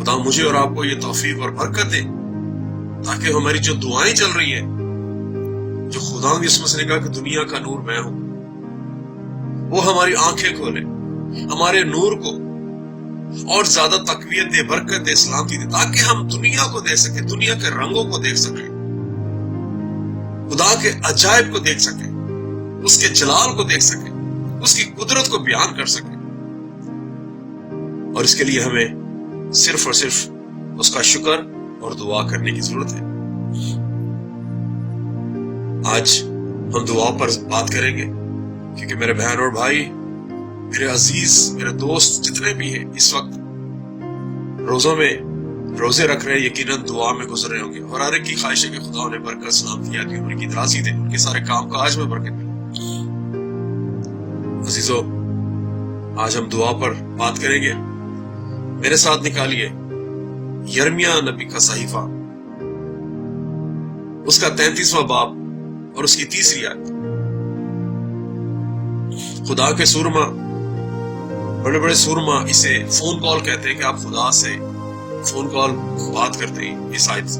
خدا مجھے اور آپ کو یہ توفیق اور برکت دے تاکہ ہماری جو دعائیں چل رہی ہیں، جو خدا اس مسئلے کا کہ دنیا کا نور میں ہوں، وہ ہماری آنکھیں کھولے، ہمارے نور کو اور زیادہ تقویت دے، برکت دے، سلامتی دے، تاکہ ہم دنیا کو دیکھ سکیں، دنیا کے رنگوں کو دیکھ سکیں، خدا کے عجائب کو دیکھ سکیں، اس کے جلال کو دیکھ سکیں، اس کی قدرت کو بیان کر سکیں۔ اور اس کے لیے ہمیں صرف اور صرف اس کا شکر اور دعا کرنے کی ضرورت ہے۔ آج ہم دعا پر بات کریں گے، کیونکہ میرے بہن اور بھائی، میرے عزیز، میرے دوست جتنے بھی ہیں اس وقت روزوں میں روزے رکھ رہے ہیں، یقیناً دعا میں گزر رہے ہوں گے، اور ہر ایک کی خواہش ہے کہ خدا انہیں برکت، سلامتی عطا کرے، ان کی درازی دے، ان کے سارے کام کاج میں برکت دے۔ عزیزو، آج ہم دعا پر بات کریں گے۔ میرے ساتھ نکالیے یرمیہ نبی کا صحیفہ، اس کا 33واں باب اور اس کی 3 آیت۔ خدا کے سورما، بڑے بڑے سورما اسے فون کال کہتے ہیں، کہ آپ خدا سے فون کال بات کرتے ہیں۔ اس آیت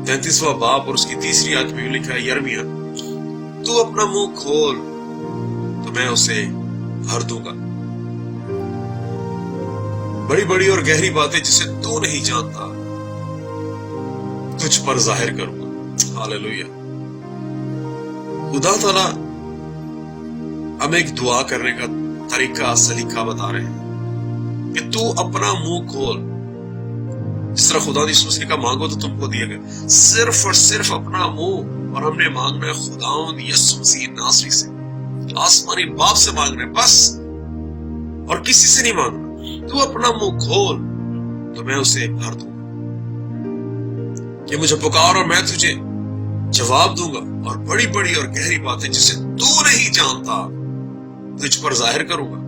33واں باب اور اس کی 3 آیت میں لکھا ہے، یرمیہ تو اپنا منہ کھول تو میں اسے بھر دوں گا، بڑی بڑی اور گہری باتیں جسے تو نہیں جانتا تجھ پر ظاہر کروں گا۔ ہاللویہ۔ خدا تعالیٰ ہمیں ایک دعا کرنے کا طریقہ، سلیقہ بتا رہے ہیں کہ تو اپنا منہ کھول۔ جس طرح خدا نے اس مسئلے کا مانگو تو تم کو دیا گیا، صرف اور صرف اپنا منہ، اور ہم نے مانگنا ہے خداوند یسوع مسیح ناصری سے، آسمانی باپ سے مانگنا ہے بس، اور کسی سے نہیں مانگنا۔ تو اپنا منہ کھول تو میں اسے بھر دوں گا، کہ مجھے پکار اور میں تجھے جواب دوں گا، اور بڑی بڑی اور گہری باتیں جسے تو نہیں جانتا تجھ پر ظاہر کروں گا۔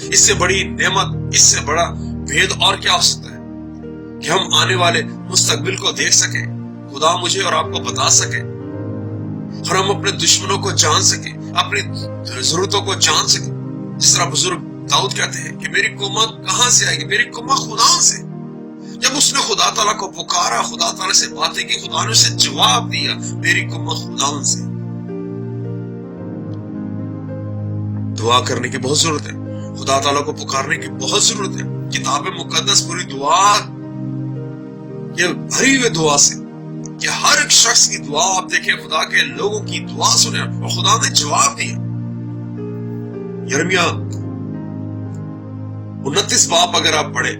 اس سے بڑی نعمت، اس سے بڑا بھید اور کیا ہو سکتا ہے کہ ہم آنے والے مستقبل کو دیکھ سکیں، خدا مجھے اور آپ کو بتا سکے، اور ہم اپنے دشمنوں کو جان سکیں، اپنی ضرورتوں کو جان سکیں۔ جس طرح بزرگ داؤد کہتے ہیں کہ میری قوت کہاں سے آئے گی؟ میری قوت خدا سے۔ جب اس نے خدا تعالیٰ کو پکارا، خدا تعالیٰ سے باتیں کی، خدا نے اسے جواب دیا، میری قوت خدا سے۔ دعا کرنے کی بہت ضرورت ہے، خدا تعالیٰ کو پکارنے کی بہت ضرورت ہے۔ کتاب مقدس پوری دعا، یہ بھری ہوئی دعا سے، کہ ہر ایک شخص کی دعا آپ دیکھیں، خدا کے لوگوں کی دعا سنیں اور خدا نے جواب دیا۔ یرمیہ 29 باب اگر آپ پڑھیں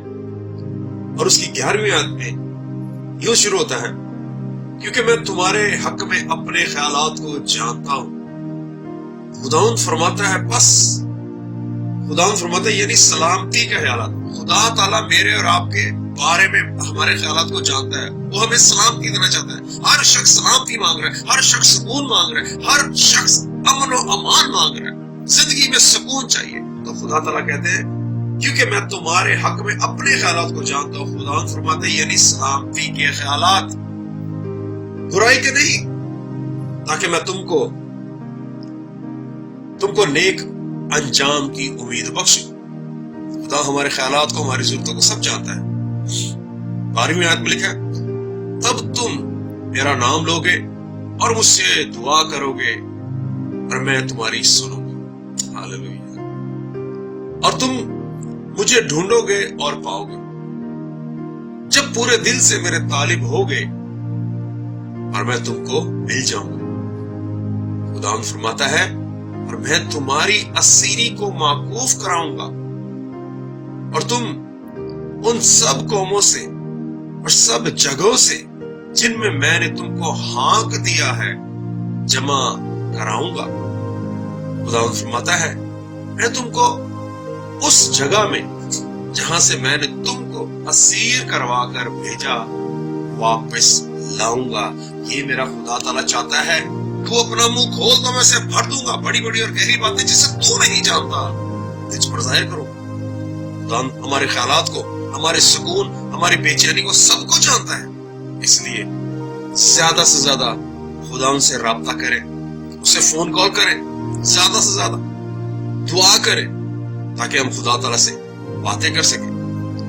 اور اس کی 11ویں آیت میں یوں شروع ہوتا ہے، کیونکہ میں تمہارے حق میں اپنے خیالات کو جانتا ہوں۔ خداوند فرماتا ہے، بس خداوند فرماتا ہے یعنی سلامتی کے خیالات۔ خدا تعالیٰ میرے اور آپ کے بارے میں ہمارے خیالات کو جانتا ہے، وہ ہمیں سلامتی دینا چاہتا ہے۔ ہر شخص سلامتی مانگ رہا ہے، ہر شخص سکون مانگ رہا ہے، ہر شخص امن و امان مانگ رہا ہے، زندگی میں سکون چاہیے۔ تو خدا تعالیٰ کہتے ہیں، کیونکہ میں تمہارے حق میں اپنے خیالات کو جانتا ہوں۔ خداوند فرماتے ہیں یعنی سلامتی کے خیالات، برائی کے نہیں، تاکہ میں تم کو نیک انجام کی امید بخشوں۔ خدا ہمارے خیالات کو، ہماری ضرورتوں کو سب جانتا ہے۔ 12ویں آیت میں لکھا ہے، تب تم میرا نام لوگے اور مجھ سے دعا کرو گے اور میں تمہاری سنوں گا۔ ہاللویہ۔ اور تم مجھے ڈھونڈو گے اور پاؤ گے، جب پورے دل سے میرے طالب ہوگے، اور میں تم کو مل جاؤں گا۔ خداوند فرماتا ہے، اور میں تمہاری اسیری کو موقوف کراؤں گا، اور تم ان سب قوموں سے اور سب جگہوں سے جن میں نے تم کو ہانک دیا ہے جمع کراؤں گا۔ خداوند فرماتا ہے، میں تم کو اس جگہ میں جہاں سے میں نے تم کو اسیر کروا کر بھیجا واپس لاؤں گا۔ یہ میرا خدا تعالیٰ چاہتا ہے، تو اپنا منہ کھول تو میں اسے بھر دوں گا، بڑی بڑی اور گہری باتیں جسے تو نہیں جانتا تجھ پر ظاہر کروں۔ خدا ہمارے خیالات کو، ہمارے سکون، ہماری بے چینی کو سب کو جانتا ہے۔ اس لیے زیادہ سے زیادہ خدا ان سے رابطہ کریں، اسے فون کال کریں، زیادہ سے زیادہ دعا کریں، تاکہ ہم خدا تعالیٰ سے باتیں کر سکیں،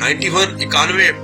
91 91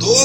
2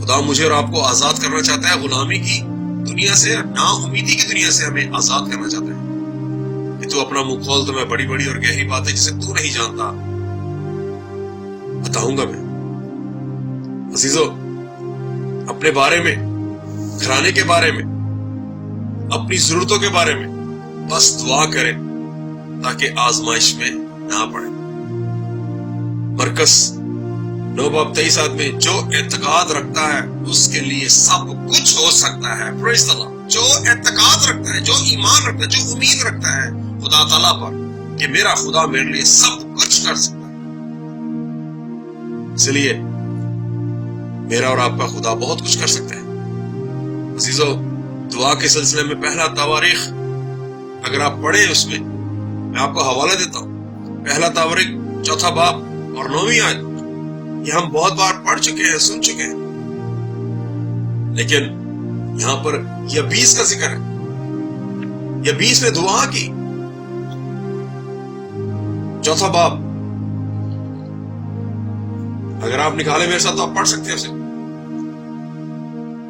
خدا مجھے اور آپ کو آزاد کرنا چاہتا ہے غلامی کی دنیا سے، نا امیدی کی دنیا سے ہمیں آزاد کرنا چاہتا ہے کہ تو اپنا منہ کھول تو میں بڑی بڑی اور گہری باتیں جسے تو نہیں جانتا بتاؤں گا میں۔ عزیزو، اپنے بارے میں، گھرانے کے بارے میں، اپنی ضرورتوں کے بارے میں بس دعا کریں تاکہ آزمائش میں نہ پڑے۔ مرکز 9:23 میں جو اعتقاد رکھتا ہے اس کے لیے سب کچھ ہو سکتا ہے۔ پریز اللہ۔ جو اعتقاد رکھتا ہے، جو ایمان رکھتا ہے، جو امید رکھتا ہے خدا تعالیٰ پر کہ میرا خدا میرے لیے سب کچھ کر سکتا ہے، اس لیے میرا اور آپ کا خدا بہت کچھ کر سکتا ہے۔ عزیزو، دعا کے سلسلے میں پہلا تواریخ اگر آپ پڑھیں اس میں آپ کو حوالہ دیتا ہوں، پہلا تواریخ 4 باب اور 9 آیت، یہ ہم بہت بار پڑھ چکے ہیں، سن چکے ہیں، لیکن یہاں پر یبیس کا ذکر ہے۔ یبیس نے دعا کی، 4 باب اگر آپ نکالے میرے ساتھ تو آپ پڑھ سکتے ہیں اسے۔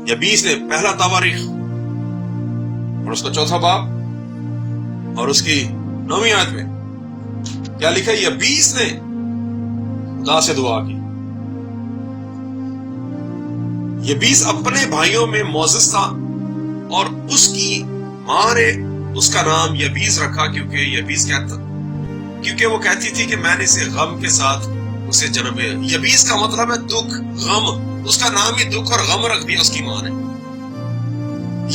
یبیس نے پہلا تواریخ اور اس کا 4 باب اور اس کی 9 آیت میں کیا لکھا ہے؟ یبیس نے خدا سے دعا کی۔ یبیس اپنے بھائیوں میں معزز تھا اور اس کی ماں نے اس کا نام یبیس رکھا کیونکہ وہ کہتی تھی کہ میں نے اسے غم کے ساتھ اسے جنم دیا۔ یبیس کا مطلب ہے دکھ، غم، اس کا نام ہی دکھ اور غم رکھ دیا اس کی ماں نے۔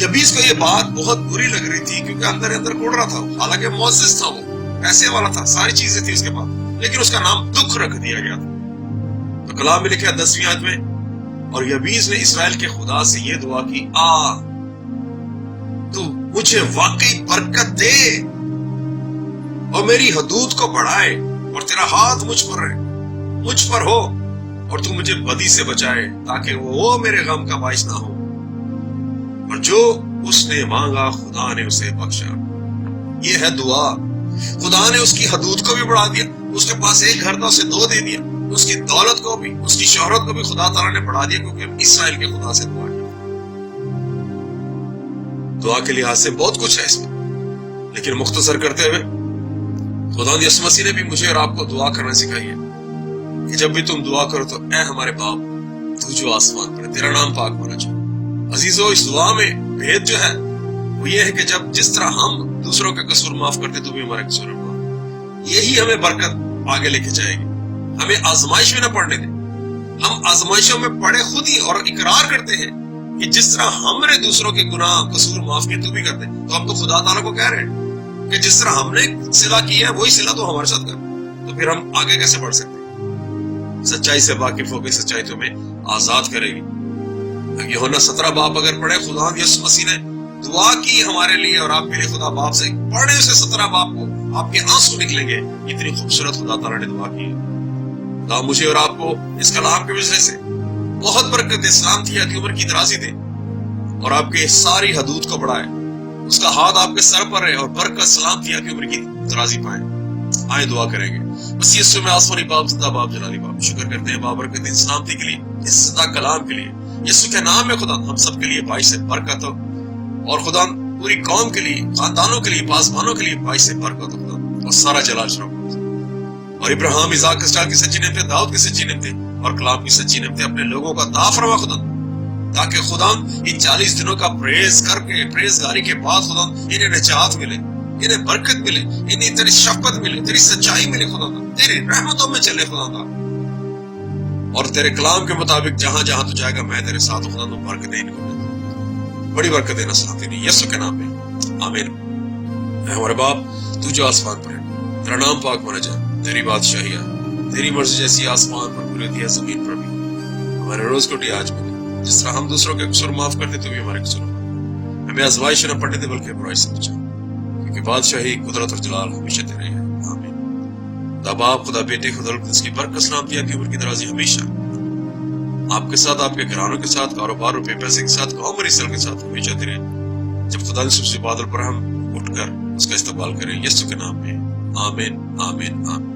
یبیس کو یہ بات بہت بری لگ رہی تھی کیونکہ اندر اندر کوڑ رہا تھا، حالانکہ معزز تھا، وہ پیسے والا تھا، ساری چیزیں تھی اس کے پاس، لیکن اس کا نام دکھ رکھ دیا گیا تھا۔ تو کلام میں لکھا ہے 10ویں آیت میں، اور یبیس نے اسرائیل کے خدا سے یہ دعا کی، تو مجھے واقعی برکت دے اور میری حدود کو بڑھائے، اور تیرا ہاتھ مجھ پر ہو، اور تو مجھے بدی سے بچائے تاکہ وہ میرے غم کا باعث نہ ہو۔ اور جو اس نے مانگا خدا نے اسے بخشا۔ یہ ہے دعا۔ خدا نے اس کی حدود کو بھی بڑھا دیا، اس کے پاس 1 گھر تھا اسے 2 دے دیا، اس کی دولت کو بھی، اس کی شہرت کو بھی خدا تعالیٰ نے بڑھا دیا کیونکہ اسرائیل کے خدا سے دعا کی۔ دعا کے لحاظ سے بہت کچھ ہے اس میں، لیکن مختصر کرتے ہوئے خدا یسوع مسیح نے بھی مجھے اور آپ کو دعا کرنا سکھائی ہے کہ جب بھی تم دعا کرو تو اے ہمارے باپ تو جو آسمان پر ہے، تیرا نام پاک ہونا چاہیے۔ عزیزو، اس دعا میں بھید جو ہے وہ یہ ہے کہ جس طرح ہم دوسروں کا قصور معاف کرتے تو بھی ہمارے قصور معاف، یہی ہمیں برکت آگے لے کے جائے گی۔ ہمیں آزمائش میں نہ پڑنے دیں۔ ہم آزمائشوں میں پڑے خود ہی اور اقرار کرتے ہیں کہ جس طرح ہم نے دوسروں کے گناہ قصور معاف کیے تو بھی کرتے، تو ہم تو خدا تعالیٰ کو کہہ رہے ہیں کہ جس طرح ہم نے صلہ کی ہے وہی صلہ تو ہمارے ساتھ کر، تو پھر ہم آگے کیسے بڑھ سکتے ہیں؟ سچائی سے واقف ہو گئی، سچائی تمہیں آزاد کرے گی۔ یوحنا 17 باب اگر پڑھے، خدا یسوع مسیح نے دعا کی ہمارے لیے اور آپ کے لیے، خدا باپ سے پڑھے اسے 17 باب کو، آپ کے آنسو نکلیں گے، اتنی خوبصورت خدا تعالیٰ نے دعا کی ہے۔ خدا مجھے اور آپ کو اس کلام کے وجہ سے بہت برکت دے، سلامتی کی عمر کی درازی دے، اور آپ کے ساری حدود کو بڑھائے، اس کا ہاتھ آپ کے سر پر رہے، اور برکت سلامتی کی عمر کی درازی پائیں۔ آئیں دعا کریں گے۔ بس یسوع میں آسمانی باپ، زندہ باپ، جلالی باپ، شکر کرتے ہیں بابرکت دین سلامتی کے لیے، اس زندہ کلام کے لیے۔ یسوع کے نام میں خدا ہم سب کے لیے باعث برکت ہو، اور خدا پوری قوم کے لیے، خاندانوں کے لیے، پاسبانوں کے لیے باعث برکت ہو خدا، اور سارا جلال شروع اور ابراہیم، اسحاق، اسحاق کی سچی نعمتیں، داؤد کی سچی نعمتیں اور کلام کی سچی نعمتیں اپنے لوگوں کا عطا فرما خدا، تاکہ خدا ان 40 دنوں کا پریز کر کے، پریزگاری کے بعد خدا انہیں نجات ملے، انہیں برکت ملے، انہیں تیری شفقت ملے، تیری سچائی ملے خدا، تیری رحمتوں میں چلے خدا، اور تیرے کلام کے مطابق جہاں جہاں تو جائے گا میں تیرے ساتھ خدا، تو برکت ان کو ملے، بڑی برکت دینا سلامتی نہیں، یسوع کے نام میں آمین۔ اے ہمارے باپ تو جو آسمان پر ہے، تیرا نام پاک ہونا جائے، تیری بادشاہی ہے، تیری مرضی جیسی آسمان پر پوری ہوتی ہے زمین پر بھی، ہمارے روز کو آج ملے، جس طرح ہم دوسروں کے قصور معاف کرتے تو بھی ہمارے قصور، ہمیں آزمائش نہ پڑنے دے بلکہ برائی سے بچا، کیونکہ بادشاہی، قدرت اور جلال ہمیشہ تیرے ہیں، آمین۔ خدا باپ، خدا بیٹے، خدا القدس کی برکت، سلامتی کی عمر کی درازی ہمیشہ آپ کے ساتھ، آپ کے گھرانوں کے ساتھ، کاروبار، روپے پیسے کے ساتھ، قوم اور اسرائیل کے ساتھ ہمیشہ تیرے، جب خدا سے بادل پر ہم اٹھ کر اس کا استقبال کریں، یسوع کے نام میں آمین، آمین، آمین۔